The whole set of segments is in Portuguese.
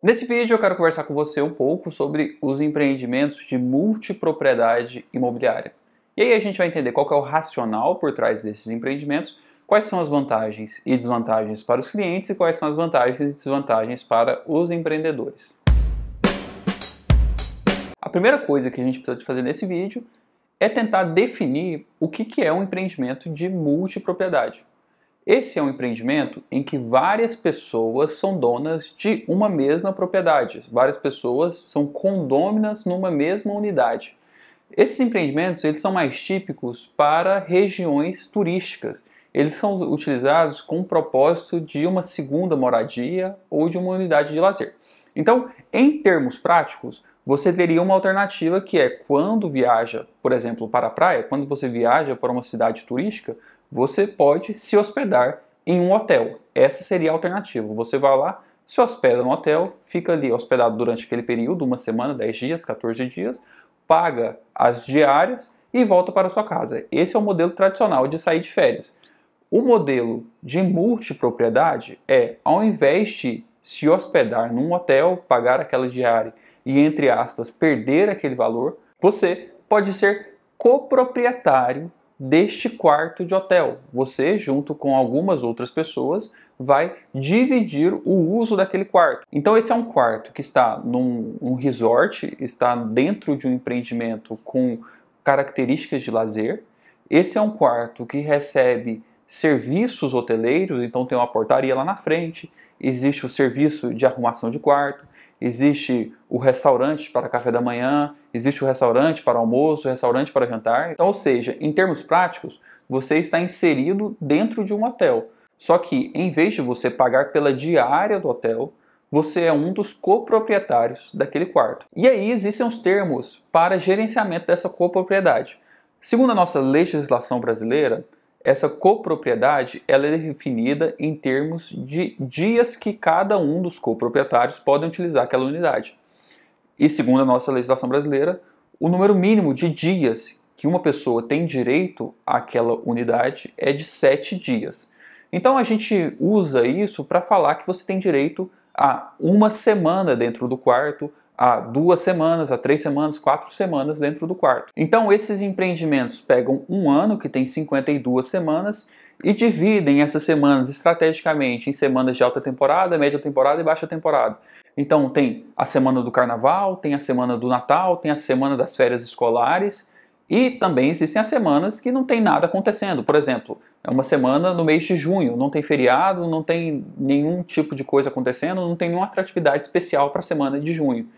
Nesse vídeo eu quero conversar com você um pouco sobre os empreendimentos de multipropriedade imobiliária. E aí a gente vai entender qual que é o racional por trás desses empreendimentos, quais são as vantagens e desvantagens para os clientes e quais são as vantagens e desvantagens para os empreendedores. A primeira coisa que a gente precisa de fazer nesse vídeo é tentar definir o que é um empreendimento de multipropriedade. Esse é um empreendimento em que várias pessoas são donas de uma mesma propriedade. Várias pessoas são condôminas numa mesma unidade. Esses empreendimentos eles são mais típicos para regiões turísticas. Eles são utilizados com o propósito de uma segunda moradia ou de uma unidade de lazer. Então, em termos práticos, você teria uma alternativa que é quando viaja, por exemplo, para a praia, quando você viaja para uma cidade turística, você pode se hospedar em um hotel. Essa seria a alternativa. Você vai lá, se hospeda no hotel, fica ali hospedado durante aquele período, uma semana, 10 dias, 14 dias, paga as diárias e volta para a sua casa. Esse é o modelo tradicional de sair de férias. O modelo de multipropriedade é, ao invés de se hospedar num hotel, pagar aquela diária e, entre aspas, perder aquele valor, você pode ser coproprietário deste quarto de hotel. Você, junto com algumas outras pessoas, vai dividir o uso daquele quarto. Então esse é um quarto que está num resort, está dentro de um empreendimento com características de lazer. Esse é um quarto que recebe serviços hoteleiros, então tem uma portaria lá na frente, existe o serviço de arrumação de quarto, existe o restaurante para café da manhã, existe o restaurante para almoço, o restaurante para jantar. Então, ou seja, em termos práticos, você está inserido dentro de um hotel. Só que, em vez de você pagar pela diária do hotel, você é um dos coproprietários daquele quarto. E aí existem os termos para gerenciamento dessa copropriedade. Segundo a nossa legislação brasileira, essa copropriedade ela é definida em termos de dias que cada um dos coproprietários podem utilizar aquela unidade. E segundo a nossa legislação brasileira, o número mínimo de dias que uma pessoa tem direito àquela unidade é de 7 dias. Então a gente usa isso para falar que você tem direito a uma semana dentro do quarto, a 2 semanas, a 3 semanas, 4 semanas dentro do quarto. Então esses empreendimentos pegam um ano, que tem 52 semanas, e dividem essas semanas estrategicamente em semanas de alta temporada, média temporada e baixa temporada. Então tem a semana do carnaval, tem a semana do Natal, tem a semana das férias escolares, e também existem as semanas que não tem nada acontecendo. Por exemplo, é uma semana no mês de junho, não tem feriado, não tem nenhum tipo de coisa acontecendo, não tem nenhuma atratividade especial para a semana de junho.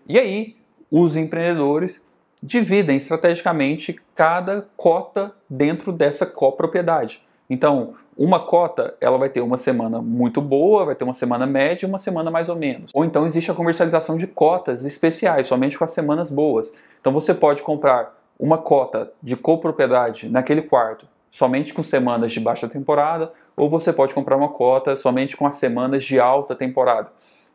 E aí, os empreendedores dividem estrategicamente cada cota dentro dessa copropriedade. Então, uma cota ela vai ter uma semana muito boa, vai ter uma semana média e uma semana mais ou menos. Ou então existe a comercialização de cotas especiais, somente com as semanas boas. Então você pode comprar uma cota de copropriedade naquele quarto somente com semanas de baixa temporada, ou você pode comprar uma cota somente com as semanas de alta temporada.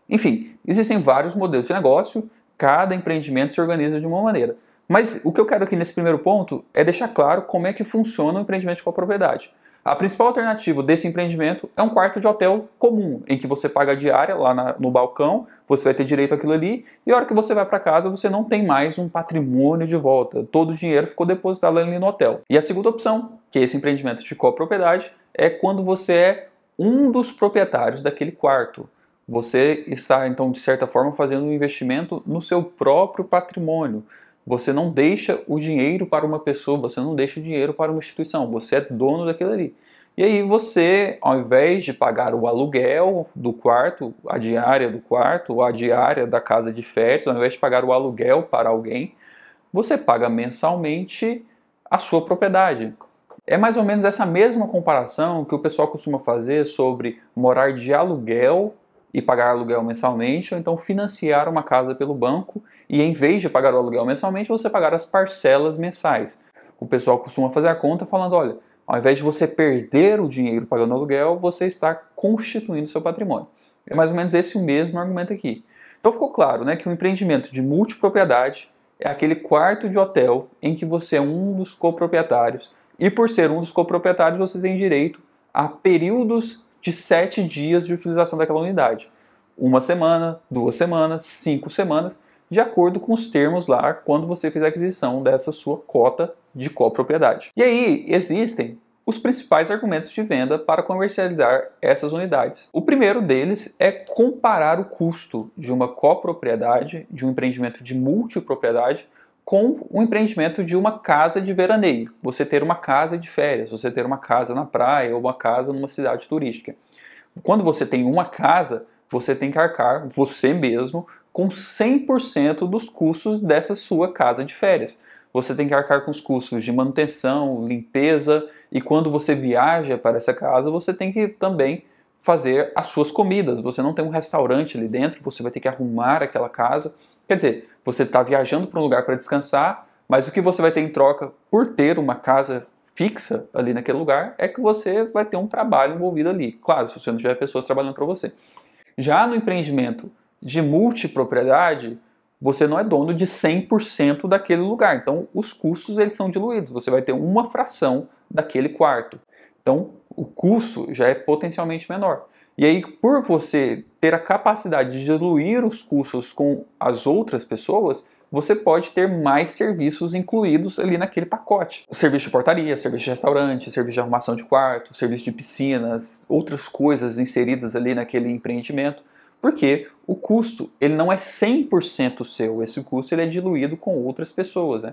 Enfim, existem vários modelos de negócio, cada empreendimento se organiza de uma maneira. Mas o que eu quero aqui nesse primeiro ponto é deixar claro como é que funciona o empreendimento de copropriedade. A principal alternativa desse empreendimento é um quarto de hotel comum, em que você paga a diária lá no balcão, você vai ter direito àquilo ali, e a hora que você vai para casa você não tem mais um patrimônio de volta. Todo o dinheiro ficou depositado ali no hotel. E a segunda opção, que é esse empreendimento de copropriedade, é quando você é um dos proprietários daquele quarto. Você está, então, de certa forma, fazendo um investimento no seu próprio patrimônio. Você não deixa o dinheiro para uma pessoa, você não deixa o dinheiro para uma instituição, você é dono daquilo ali. E aí você, ao invés de pagar o aluguel do quarto, a diária do quarto, ou a diária da casa de férias, ao invés de pagar o aluguel para alguém, você paga mensalmente a sua propriedade. É mais ou menos essa mesma comparação que o pessoal costuma fazer sobre morar de aluguel e pagar aluguel mensalmente, ou então financiar uma casa pelo banco e, em vez de pagar o aluguel mensalmente, você pagar as parcelas mensais. O pessoal costuma fazer a conta falando, olha, ao invés de você perder o dinheiro pagando aluguel, você está constituindo seu patrimônio. É mais ou menos esse o mesmo argumento aqui. Então ficou claro, né, que o empreendimento de multipropriedade é aquele quarto de hotel em que você é um dos coproprietários e, por ser um dos coproprietários, você tem direito a períodos de 7 dias de utilização daquela unidade. 1 semana, 2 semanas, 5 semanas, de acordo com os termos lá quando você fizer a aquisição dessa sua cota de copropriedade. E aí existem os principais argumentos de venda para comercializar essas unidades. O primeiro deles é comparar o custo de uma copropriedade, de um empreendimento de multipropriedade, com o empreendimento de uma casa de veraneio. Você ter uma casa de férias, você ter uma casa na praia ou uma casa numa cidade turística. Quando você tem uma casa, você tem que arcar, você mesmo, com 100% dos custos dessa sua casa de férias. Você tem que arcar com os custos de manutenção, limpeza, e quando você viaja para essa casa, você tem que também fazer as suas comidas. Você não tem um restaurante ali dentro, você vai ter que arrumar aquela casa. Quer dizer, você está viajando para um lugar para descansar, mas o que você vai ter em troca por ter uma casa fixa ali naquele lugar é que você vai ter um trabalho envolvido ali. Claro, se você não tiver pessoas trabalhando para você. Já no empreendimento de multipropriedade, você não é dono de 100% daquele lugar. Então, os custos eles são diluídos. Você vai ter uma fração daquele quarto. Então, o custo já é potencialmente menor. E aí, por você ter a capacidade de diluir os custos com as outras pessoas, você pode ter mais serviços incluídos ali naquele pacote. Serviço de portaria, serviço de restaurante, serviço de arrumação de quarto, serviço de piscinas, outras coisas inseridas ali naquele empreendimento, porque o custo ele não é 100% seu, esse custo ele é diluído com outras pessoas, né?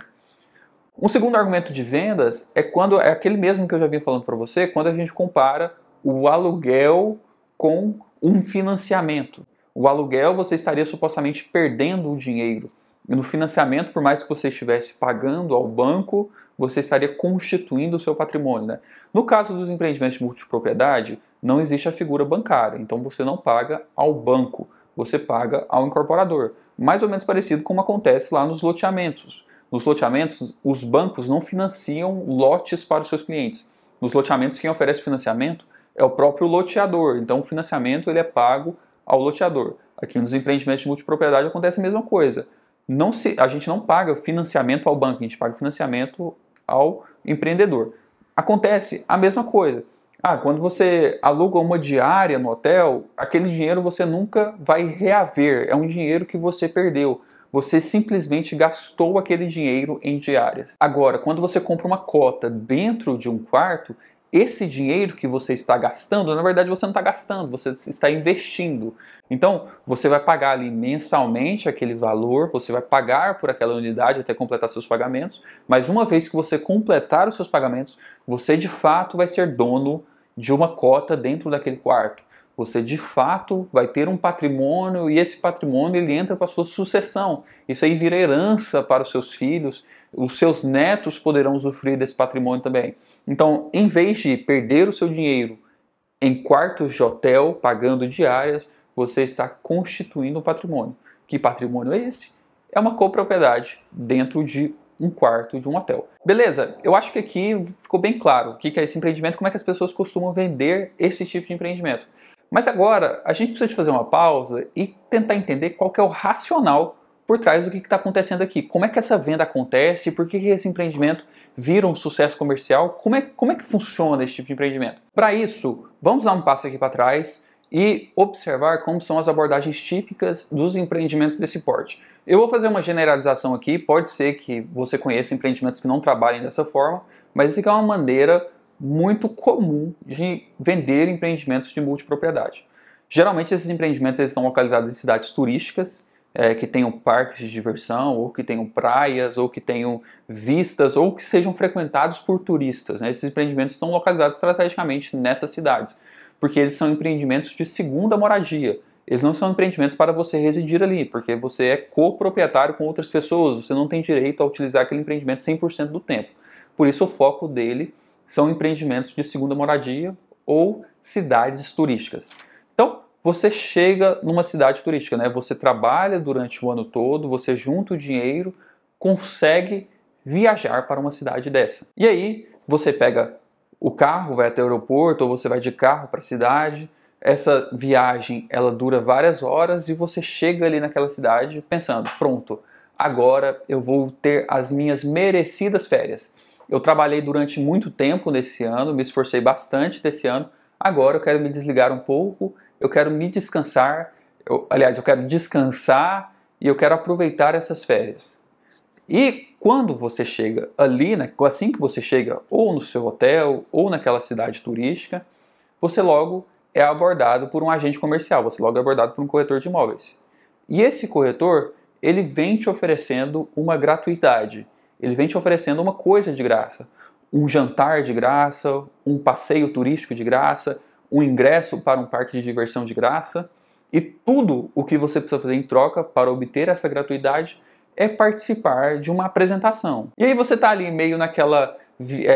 Um segundo argumento de vendas é aquele mesmo que eu já vinha falando para você, quando a gente compara o aluguel com um financiamento. O aluguel você estaria supostamente perdendo o dinheiro. E no financiamento, por mais que você estivesse pagando ao banco, você estaria constituindo o seu patrimônio, né? No caso dos empreendimentos de multipropriedade, não existe a figura bancária. Então você não paga ao banco, você paga ao incorporador. Mais ou menos parecido com como acontece lá nos loteamentos. Nos loteamentos, os bancos não financiam lotes para os seus clientes. Nos loteamentos, quem oferece financiamento é o próprio loteador. Então o financiamento ele é pago ao loteador. Aqui nos empreendimentos de multipropriedade acontece a mesma coisa. A gente não paga financiamento ao banco, a gente paga financiamento ao empreendedor. Acontece a mesma coisa. Quando você aluga uma diária no hotel, aquele dinheiro você nunca vai reaver, é um dinheiro que você perdeu. Você simplesmente gastou aquele dinheiro em diárias. Agora, quando você compra uma cota dentro de um quarto, esse dinheiro que você está gastando, na verdade você não está gastando, você está investindo. Então, você vai pagar ali mensalmente aquele valor, você vai pagar por aquela unidade até completar seus pagamentos, mas uma vez que você completar os seus pagamentos, você de fato vai ser dono de uma cota dentro daquele quarto. Você de fato vai ter um patrimônio e esse patrimônio ele entra para a sua sucessão. Isso aí vira herança para os seus filhos, os seus netos poderão usufruir desse patrimônio também. Então, em vez de perder o seu dinheiro em quartos de hotel, pagando diárias, você está constituindo um patrimônio. Que patrimônio é esse? É uma copropriedade dentro de um quarto de um hotel. Beleza, eu acho que aqui ficou bem claro o que é esse empreendimento, como é que as pessoas costumam vender esse tipo de empreendimento. Mas agora, a gente precisa de fazer uma pausa e tentar entender qual que é o racional por trás do que está acontecendo aqui. Como é que essa venda acontece? Por que esse empreendimento vira um sucesso comercial? Como é que funciona esse tipo de empreendimento? Para isso, vamos dar um passo aqui para trás e observar como são as abordagens típicas dos empreendimentos desse porte. Eu vou fazer uma generalização aqui, pode ser que você conheça empreendimentos que não trabalhem dessa forma, mas isso aqui é uma maneira muito comum de vender empreendimentos de multipropriedade. Geralmente esses empreendimentos eles estão localizados em cidades turísticas, que tenham parques de diversão, ou que tenham praias, ou que tenham vistas, ou que sejam frequentados por turistas, né? Esses empreendimentos estão localizados estrategicamente nessas cidades, porque eles são empreendimentos de segunda moradia. Eles não são empreendimentos para você residir ali, porque você é coproprietário com outras pessoas, você não tem direito a utilizar aquele empreendimento 100% do tempo. Por isso o foco dele são empreendimentos de segunda moradia ou cidades turísticas. Então, você chega numa cidade turística, né? Você trabalha durante o ano todo, você junta o dinheiro, consegue viajar para uma cidade dessa. E aí, você pega o carro, vai até o aeroporto, ou você vai de carro para a cidade. Essa viagem, ela dura várias horas e você chega ali naquela cidade pensando, pronto, agora eu vou ter as minhas merecidas férias. Eu trabalhei durante muito tempo nesse ano, me esforcei bastante desse ano, agora eu quero me desligar um pouco, eu quero me descansar, eu quero descansar e eu quero aproveitar essas férias. E quando você chega ali, né, assim que você chega ou no seu hotel ou naquela cidade turística, você logo é abordado por um agente comercial, você logo é abordado por um corretor de imóveis. E esse corretor, ele vem te oferecendo uma gratuidade, ele vem te oferecendo uma coisa de graça, um jantar de graça, um passeio turístico de graça, um ingresso para um parque de diversão de graça, e tudo o que você precisa fazer em troca para obter essa gratuidade é participar de uma apresentação. E aí você está ali meio naquela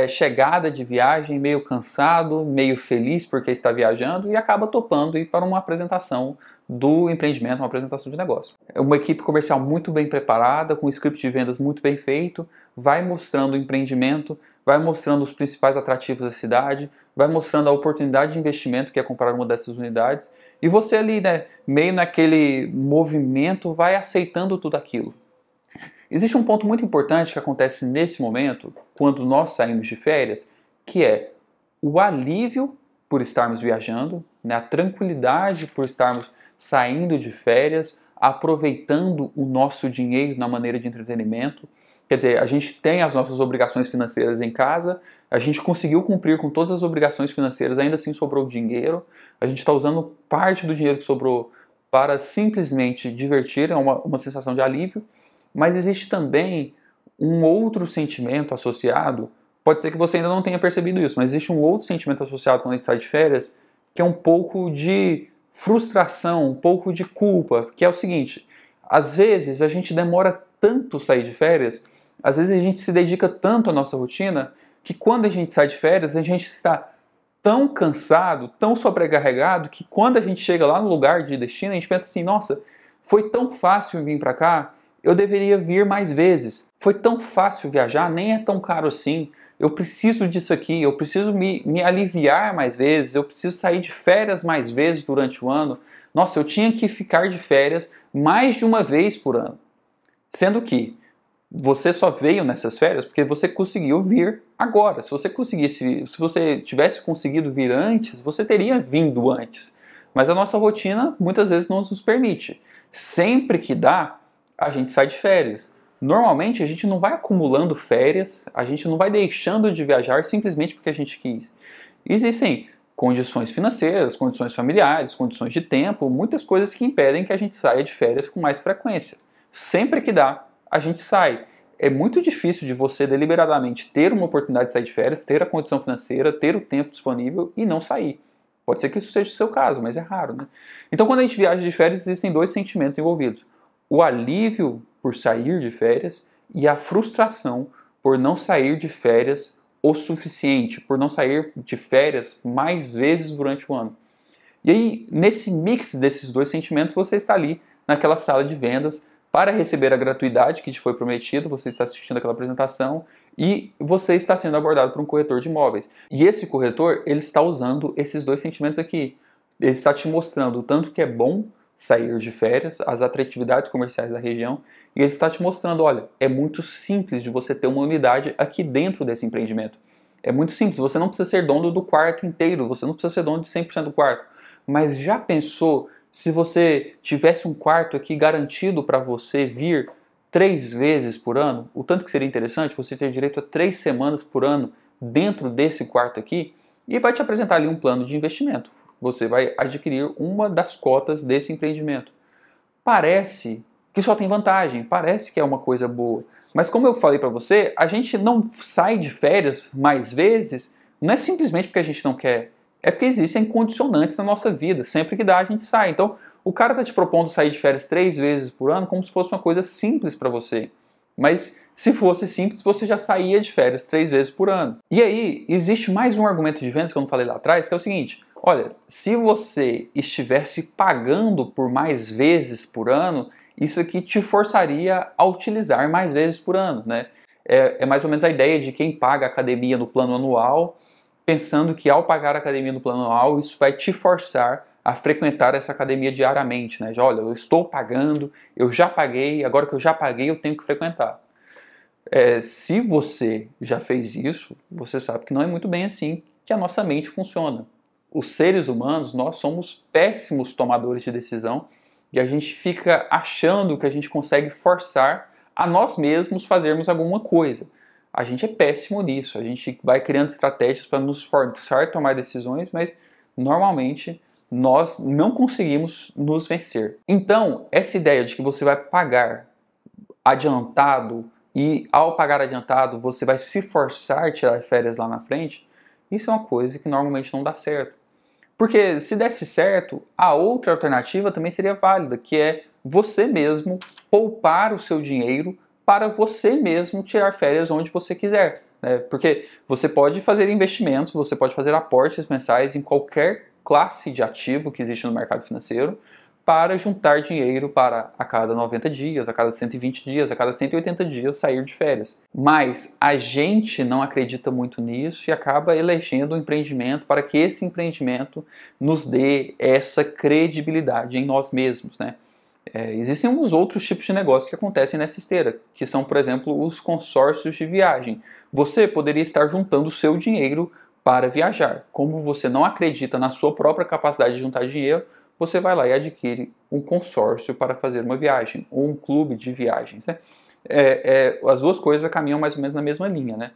chegada de viagem, meio cansado, meio feliz porque está viajando e acaba topando ir para uma apresentação do empreendimento, uma apresentação de negócio. É uma equipe comercial muito bem preparada, com um script de vendas muito bem feito, vai mostrando o empreendimento, vai mostrando os principais atrativos da cidade, vai mostrando a oportunidade de investimento que é comprar uma dessas unidades, e você ali, né, meio naquele movimento, vai aceitando tudo aquilo. Existe um ponto muito importante que acontece nesse momento, quando nós saímos de férias, que é o alívio por estarmos viajando, né, a tranquilidade por estarmos saindo de férias, aproveitando o nosso dinheiro na maneira de entretenimento. Quer dizer, a gente tem as nossas obrigações financeiras em casa, a gente conseguiu cumprir com todas as obrigações financeiras, ainda assim sobrou dinheiro, a gente está usando parte do dinheiro que sobrou para simplesmente divertir, é uma sensação de alívio. Mas existe também um outro sentimento associado, pode ser que você ainda não tenha percebido isso, mas existe um outro sentimento associado quando a gente sai de férias, que é um pouco de frustração, um pouco de culpa, que é o seguinte: às vezes a gente demora tanto sair de férias, às vezes a gente se dedica tanto à nossa rotina, que quando a gente sai de férias, a gente está tão cansado, tão sobrecarregado, que quando a gente chega lá no lugar de destino, a gente pensa assim: nossa, foi tão fácil vir para cá, eu deveria vir mais vezes. Foi tão fácil viajar, nem é tão caro assim. Eu preciso disso aqui, eu preciso me aliviar mais vezes, eu preciso sair de férias mais vezes durante o ano. Nossa, eu tinha que ficar de férias mais de uma vez por ano. Sendo que você só veio nessas férias porque você conseguiu vir agora. Se você tivesse conseguido vir antes, você teria vindo antes. Mas a nossa rotina muitas vezes não nos permite. Sempre que dá, a gente sai de férias. Normalmente a gente não vai acumulando férias, a gente não vai deixando de viajar simplesmente porque a gente quis. Existem condições financeiras, condições familiares, condições de tempo, muitas coisas que impedem que a gente saia de férias com mais frequência. Sempre que dá, a gente sai. É muito difícil de você deliberadamente ter uma oportunidade de sair de férias, ter a condição financeira, ter o tempo disponível e não sair. Pode ser que isso seja o seu caso, mas é raro, né? Então, quando a gente viaja de férias, existem dois sentimentos envolvidos: o alívio por sair de férias e a frustração por não sair de férias o suficiente, por não sair de férias mais vezes durante o ano. E aí, nesse mix desses dois sentimentos, você está ali naquela sala de vendas para receber a gratuidade que te foi prometido, você está assistindo aquela apresentação e você está sendo abordado por um corretor de imóveis. E esse corretor, ele está usando esses dois sentimentos aqui. Ele está te mostrando o tanto que é bom sair de férias, as atratividades comerciais da região, e ele está te mostrando: olha, é muito simples de você ter uma unidade aqui dentro desse empreendimento. É muito simples, você não precisa ser dono do quarto inteiro, você não precisa ser dono de 100% do quarto. Mas já pensou se você tivesse um quarto aqui garantido para você vir 3 vezes por ano? O tanto que seria interessante você ter direito a 3 semanas por ano dentro desse quarto aqui, e vai te apresentar ali um plano de investimento. Você vai adquirir uma das cotas desse empreendimento. Parece que só tem vantagem, parece que é uma coisa boa. Mas como eu falei para você, a gente não sai de férias mais vezes, não é simplesmente porque a gente não quer, é porque existem condicionantes na nossa vida. Sempre que dá, a gente sai. Então, o cara está te propondo sair de férias 3 vezes por ano como se fosse uma coisa simples para você. Mas se fosse simples, você já saía de férias 3 vezes por ano. E aí, existe mais um argumento de vendas que eu não falei lá atrás, que é o seguinte: olha, se você estivesse pagando por mais vezes por ano, isso aqui te forçaria a utilizar mais vezes por ano, né? É mais ou menos a ideia de quem paga a academia no plano anual, pensando que ao pagar a academia no plano anual, isso vai te forçar a frequentar essa academia diariamente, né? Olha, eu estou pagando, eu já paguei, agora que eu já paguei, eu tenho que frequentar. Se você já fez isso, você sabe que não é muito bem assim que a nossa mente funciona. Os seres humanos, nós somos péssimos tomadores de decisão e a gente fica achando que a gente consegue forçar a nós mesmos fazermos alguma coisa. A gente é péssimo nisso, a gente vai criando estratégias para nos forçar a tomar decisões, mas normalmente nós não conseguimos nos vencer. Então, essa ideia de que você vai pagar adiantado e ao pagar adiantado você vai se forçar a tirar férias lá na frente, isso é uma coisa que normalmente não dá certo. Porque se desse certo, a outra alternativa também seria válida, que é você mesmo poupar o seu dinheiro para você mesmo tirar férias onde você quiser, né? Porque você pode fazer investimentos, você pode fazer aportes mensais em qualquer classe de ativo que existe no mercado financeiro para juntar dinheiro para a cada 90 dias, a cada 120 dias, a cada 180 dias sair de férias. Mas a gente não acredita muito nisso e acaba elegendo um empreendimento para que esse empreendimento nos dê essa credibilidade em nós mesmos, né? Existem uns outros tipos de negócios que acontecem nessa esteira, que são, por exemplo, os consórcios de viagem. Você poderia estar juntando o seu dinheiro para viajar. Como você não acredita na sua própria capacidade de juntar dinheiro, você vai lá e adquire um consórcio para fazer uma viagem, ou um clube de viagens, né? As duas coisas caminham mais ou menos na mesma linha, né?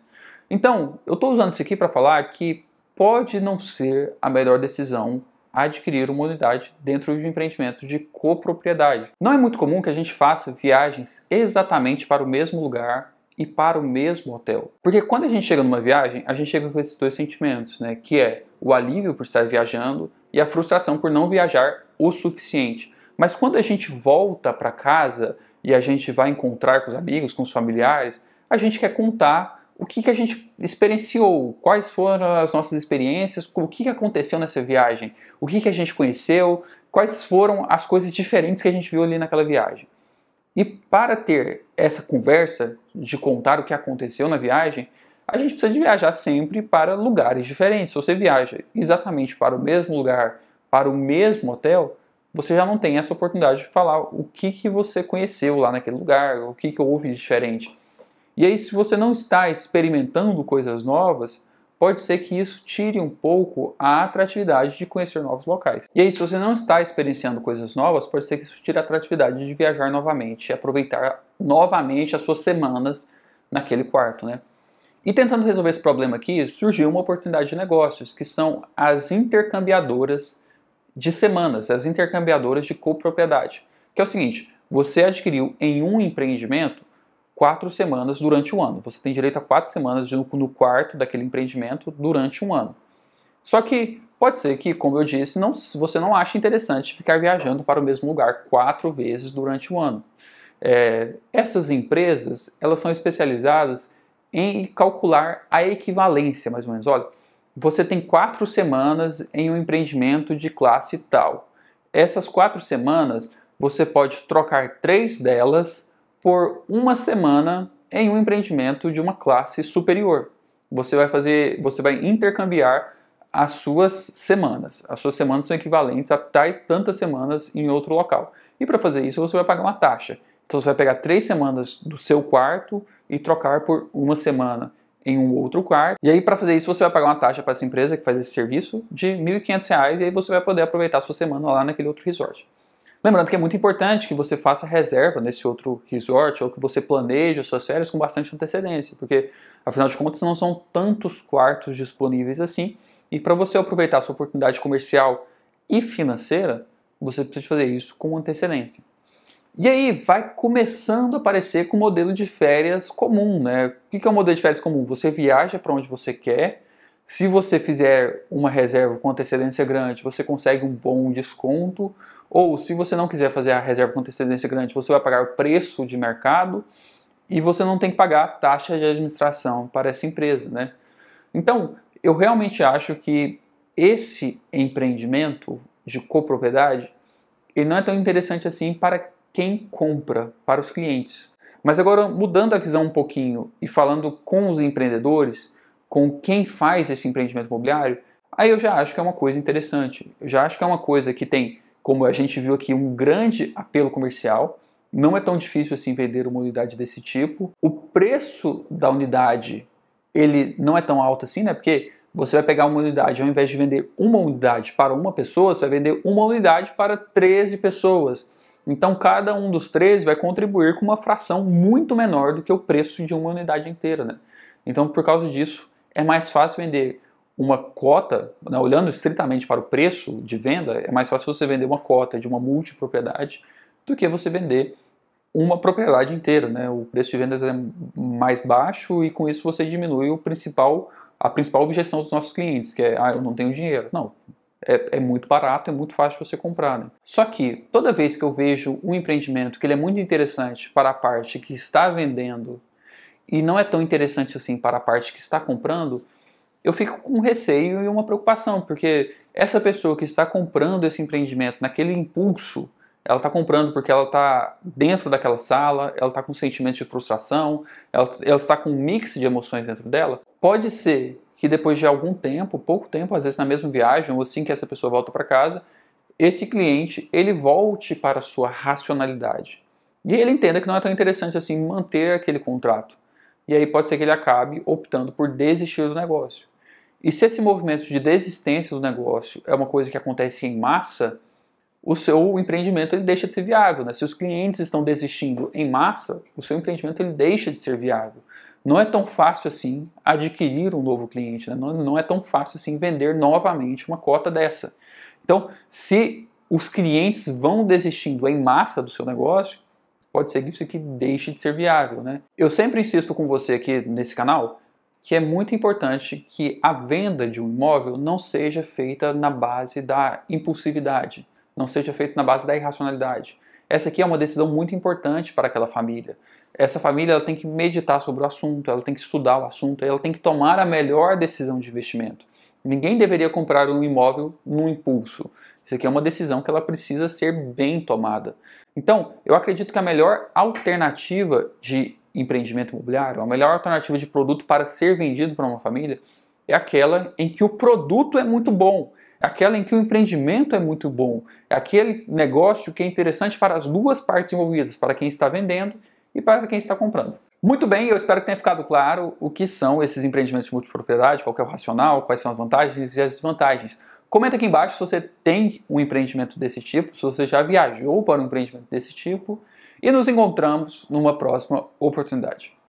Então, eu estou usando isso aqui para falar que pode não ser a melhor decisão adquirir uma unidade dentro de um empreendimento de copropriedade. Não é muito comum que a gente faça viagens exatamente para o mesmo lugar e para o mesmo hotel. Porque quando a gente chega numa viagem, a gente chega com esses dois sentimentos, né? Que é o alívio por estar viajando e a frustração por não viajar o suficiente. Mas quando a gente volta para casa e a gente vai encontrar com os amigos, com os familiares, a gente quer contar o que a gente experienciou, quais foram as nossas experiências, o que aconteceu nessa viagem, o que a gente conheceu, quais foram as coisas diferentes que a gente viu ali naquela viagem. E para ter essa conversa de contar o que aconteceu na viagem, a gente precisa de viajar sempre para lugares diferentes. Se você viaja exatamente para o mesmo lugar, para o mesmo hotel, você já não tem essa oportunidade de falar o que você conheceu lá naquele lugar, o que houve de diferente. E aí, se você não está experimentando coisas novas, pode ser que isso tire um pouco a atratividade de conhecer novos locais. E aí, se você não está experienciando coisas novas, pode ser que isso tire a atratividade de viajar novamente, aproveitar novamente as suas semanas naquele quarto, né? E tentando resolver esse problema aqui, surgiu uma oportunidade de negócios, que são as intercambiadoras de semanas, as intercambiadoras de copropriedade. Que é o seguinte, você adquiriu em um empreendimento 4 semanas durante o ano. Você tem direito a 4 semanas no quarto daquele empreendimento durante um ano. Só que pode ser que, como eu disse, você não ache interessante ficar viajando para o mesmo lugar 4 vezes durante o ano. Essas empresas, elas são especializadas em calcular a equivalência, mais ou menos. Olha, você tem 4 semanas em um empreendimento de classe tal. Essas 4 semanas, você pode trocar 3 delas por uma semana em um empreendimento de uma classe superior. Você vai intercambiar as suas semanas. As suas semanas são equivalentes a tantas semanas em outro local. E para fazer isso, você vai pagar uma taxa. Então você vai pegar 3 semanas do seu quarto e trocar por uma semana em um outro quarto. E aí, para fazer isso, você vai pagar uma taxa para essa empresa que faz esse serviço de R$ 1.500 e aí você vai poder aproveitar a sua semana lá naquele outro resort. Lembrando que é muito importante que você faça reserva nesse outro resort ou que você planeje as suas férias com bastante antecedência, porque, afinal de contas, não são tantos quartos disponíveis assim, e para você aproveitar a sua oportunidade comercial e financeira, você precisa fazer isso com antecedência. E aí vai começando a aparecer com o modelo de férias comum, né? O que é o modelo de férias comum? Você viaja para onde você quer, se você fizer uma reserva com antecedência grande, você consegue um bom desconto, ou se você não quiser fazer a reserva com antecedência grande, você vai pagar o preço de mercado e você não tem que pagar taxa de administração para essa empresa, né? Então, eu realmente acho que esse empreendimento de copropriedade, ele não é tão interessante assim para quem compra, para os clientes. Mas agora, mudando a visão um pouquinho e falando com os empreendedores, com quem faz esse empreendimento imobiliário, aí eu já acho que é uma coisa interessante. Eu já acho que é uma coisa que tem, como a gente viu aqui, um grande apelo comercial. Não é tão difícil assim vender uma unidade desse tipo. O preço da unidade, ele não é tão alto assim, né? Porque você vai pegar uma unidade, ao invés de vender uma unidade para uma pessoa, você vai vender uma unidade para 13 pessoas. Então cada um dos três vai contribuir com uma fração muito menor do que o preço de uma unidade inteira, né? Então por causa disso é mais fácil vender uma cota, né, olhando estritamente para o preço de venda, é mais fácil você vender uma cota de uma multipropriedade do que você vender uma propriedade inteira, né? O preço de vendas é mais baixo e com isso você diminui a principal objeção dos nossos clientes, que é, eu não tenho dinheiro. Não, é muito barato, é muito fácil você comprar, né? Só que toda vez que eu vejo um empreendimento que ele é muito interessante para a parte que está vendendo e não é tão interessante assim para a parte que está comprando, eu fico com receio e uma preocupação, porque essa pessoa que está comprando esse empreendimento naquele impulso, ela está comprando porque ela está dentro daquela sala, ela está com um sentimento de frustração, ela está com um mix de emoções dentro dela. Pode ser que depois de algum tempo, pouco tempo, às vezes na mesma viagem, ou assim que essa pessoa volta para casa, esse cliente ele volte para a sua racionalidade. E ele entenda que não é tão interessante assim manter aquele contrato. E aí pode ser que ele acabe optando por desistir do negócio. E se esse movimento de desistência do negócio é uma coisa que acontece em massa, o seu empreendimento ele deixa de ser viável, né? Se os clientes estão desistindo em massa, o seu empreendimento ele deixa de ser viável. Não é tão fácil assim adquirir um novo cliente, né? Não é tão fácil assim vender novamente uma cota dessa. Então, se os clientes vão desistindo em massa do seu negócio, pode ser que isso aqui deixe de ser viável, né? Eu sempre insisto com você aqui nesse canal que é muito importante que a venda de um imóvel não seja feita na base da impulsividade, não seja feita na base da irracionalidade. Essa aqui é uma decisão muito importante para aquela família. Essa família ela tem que meditar sobre o assunto, ela tem que estudar o assunto, ela tem que tomar a melhor decisão de investimento. Ninguém deveria comprar um imóvel no impulso. Isso aqui é uma decisão que ela precisa ser bem tomada. Então, eu acredito que a melhor alternativa de empreendimento imobiliário, a melhor alternativa de produto para ser vendido para uma família é aquela em que o produto é muito bom, é aquela em que o empreendimento é muito bom, é aquele negócio que é interessante para as duas partes envolvidas, para quem está vendendo e para quem está comprando. Muito bem, eu espero que tenha ficado claro o que são esses empreendimentos de multipropriedade, qual que é o racional, quais são as vantagens e as desvantagens. Comenta aqui embaixo se você tem um empreendimento desse tipo, se você já viajou para um empreendimento desse tipo, e nos encontramos numa próxima oportunidade.